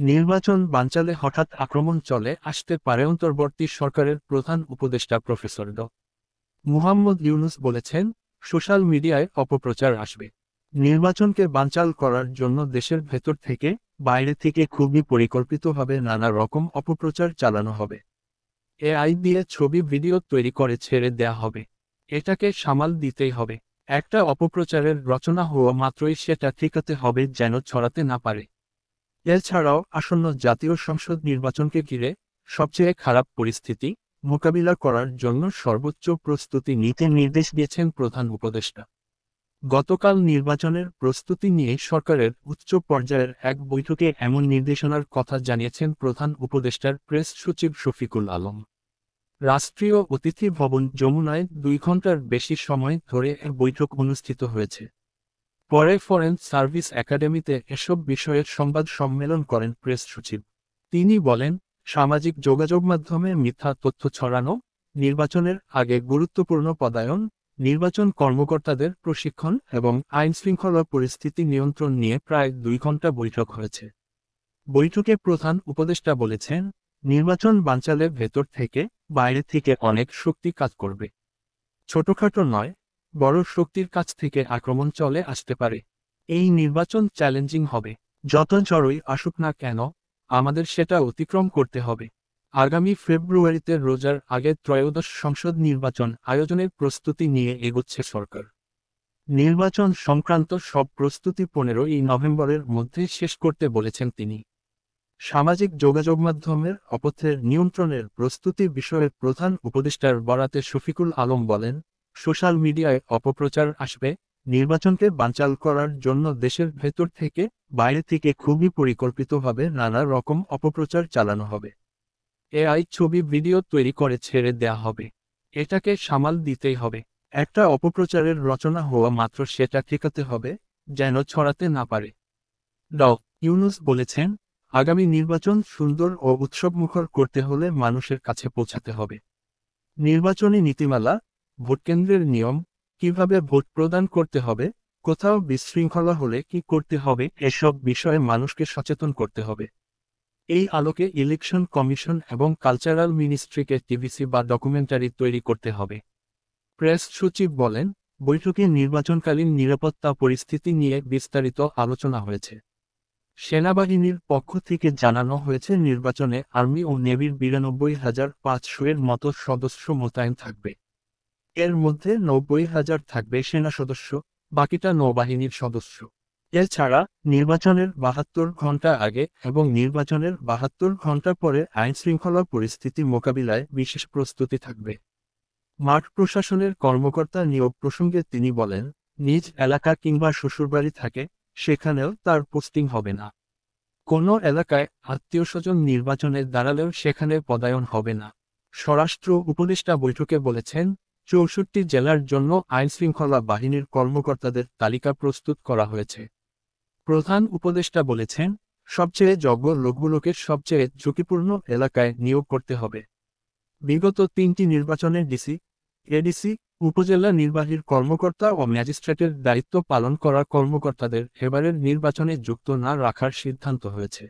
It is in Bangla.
নির্বাচন বানচালে হঠাৎ আক্রমণ চলে আসতে পারে অন্তর্বর্তী সরকারের প্রধান উপদেষ্টা প্রফেসর মুহাম্মদ ইউনূস বলেছেন, সোশ্যাল মিডিয়ায় অপপ্রচার আসবে। নির্বাচনকে বানচাল করার জন্য দেশের ভেতর থেকে বাইরে থেকে খুবই পরিকল্পিতভাবে নানা রকম অপপ্রচার চালানো হবে। এআই দিয়ে ছবি ভিডিও তৈরি করে ছেড়ে দেয়া হবে। এটাকে সামাল দিতেই হবে। একটা অপপ্রচারের রচনা হওয়া মাত্রই সেটা ঠেকাতে হবে যেন ছড়াতে না পারে। এছাড়াও আসন্ন জাতীয় সংসদ নির্বাচনকে ঘিরে সবচেয়ে খারাপ পরিস্থিতি মোকাবিলা করার জন্য সর্বোচ্চ প্রস্তুতি নিতে নির্দেশ দিয়েছেন প্রধান উপদেষ্টা। গতকাল নির্বাচনের প্রস্তুতি নিয়ে সরকারের উচ্চ পর্যায়ের এক বৈঠকে এমন নির্দেশনার কথা জানিয়েছেন প্রধান উপদেষ্টার প্রেস সচিব শফিকুল আলম। রাষ্ট্রীয় অতিথি ভবন যমুনায় 2 ঘণ্টার বেশি সময় ধরে এক বৈঠক অনুষ্ঠিত হয়েছে। পরে ফরেন সার্ভিস একাডেমিতে এসব বিষয়ের সংবাদ সম্মেলন করেন প্রেস সচিব। তিনি বলেন, সামাজিক যোগাযোগ মাধ্যমে মিথ্যা তথ্য ছড়ানো, নির্বাচনের আগে গুরুত্বপূর্ণ পদায়ন, নির্বাচন কর্মকর্তাদের প্রশিক্ষণ এবং আইনশৃঙ্খলা পরিস্থিতি নিয়ন্ত্রণ নিয়ে প্রায় 2 ঘণ্টা বৈঠক হয়েছে। বৈঠকে প্রধান উপদেষ্টা বলেছেন, নির্বাচন বানচালে ভেতর থেকে বাইরে থেকে অনেক শক্তি কাজ করবে। ছোটখাটো নয়, বড় শক্তির কাছ থেকে আক্রমণ চলে আসতে পারে। এই নির্বাচন চ্যালেঞ্জিং হবে। যত ঝড়ই আসুক না কেন, আমাদের সেটা অতিক্রম করতে হবে। আগামী ফেব্রুয়ারিতে রোজার আগে ত্রয়োদশ সংসদ নির্বাচন আয়োজনের প্রস্তুতি নিয়ে এগোচ্ছে সরকার। নির্বাচন সংক্রান্ত সব প্রস্তুতি 15ই নভেম্বরের মধ্যে শেষ করতে বলেছেন তিনি। সামাজিক যোগাযোগ মাধ্যমের অপথ্যের নিয়ন্ত্রণের প্রস্তুতি বিষয়ে প্রধান উপদেষ্টার বরাতে শফিকুল আলম বলেন, সোশ্যাল মিডিয়ায় অপপ্রচার আসবে। নির্বাচনকে বানচাল করার জন্য দেশের ভেতর থেকে বাইরে থেকে খুবই পরিকল্পিতভাবে নানা রকম অপপ্রচার চালানো হবে। এআই ছবি ভিডিও তৈরি করে ছেড়ে দেয়া হবে। এটাকে সামাল দিতেই হবে। একটা অপপ্রচারের রচনা হওয়া মাত্র সেটা ঠেকাতে হবে যেন ছড়াতে না পারে। ইউনূস বলেছেন, আগামী নির্বাচন সুন্দর ও উৎসবমুখর করতে হলে মানুষের কাছে পৌঁছাতে হবে। নির্বাচনী নীতিমালা, ভোটকেন্দ্রের নিয়ম, কিভাবে ভোট প্রদান করতে হবে, কোথাও বিশৃঙ্খলা হলে কি করতে হবে, এসব বিষয়ে মানুষকে সচেতন করতে হবে। এই আলোকে ইলেকশন কমিশন এবং কালচারাল মিনিস্ট্রিকে টিভিসি বা ডকুমেন্টারি তৈরি করতে হবে। প্রেস সচিব বলেন, বৈঠকে নির্বাচনকালীন নিরাপত্তা পরিস্থিতি নিয়ে বিস্তারিত আলোচনা হয়েছে। সেনাবাহিনীর পক্ষ থেকে জানানো হয়েছে নির্বাচনে আর্মি ও নেভির 92,500-এর মতো সদস্য মোতায়েন থাকবে। এর মধ্যে 90,000 থাকবে সেনা সদস্য, বাকিটা নৌবাহিনীর সদস্য। এছাড়া নির্বাচনের 72 ঘণ্টা আগে এবং নির্বাচনের 72 ঘণ্টা পরে আইনশৃঙ্খলা পরিস্থিতি মোকাবিলায় বিশেষ প্রস্তুতি থাকবে। মাঠ প্রশাসনের কর্মকর্তা নিয়োগ প্রসঙ্গে তিনি বলেন, নিজ এলাকা কিংবা শ্বশুরবাড়ি থাকে, সেখানেও তার পোস্টিং হবে না। কোনো এলাকায় আত্মীয়স্বজন নির্বাচনে দাঁড়ালেও সেখানে পদায়ন হবে না। স্বরাষ্ট্র উপদেষ্টা বৈঠকে বলেছেন, 64 জেলার জন্য আইনশৃঙ্খলা বাহিনীর কর্মকর্তাদের তালিকা প্রস্তুত করা হয়েছে। প্রধান উপদেষ্টা বলেছেন, সবচেয়ে যোগ্য লোকগুলোকে সবচেয়ে ঝুঁকিপূর্ণ এলাকায় নিয়োগ করতে হবে। বিগত 3টি নির্বাচনে ডিসি, এডিসি, উপজেলা নির্বাহীর কর্মকর্তা ও ম্যাজিস্ট্রেটের দায়িত্ব পালন করা কর্মকর্তাদের এবারের নির্বাচনে যুক্ত না রাখার সিদ্ধান্ত হয়েছে।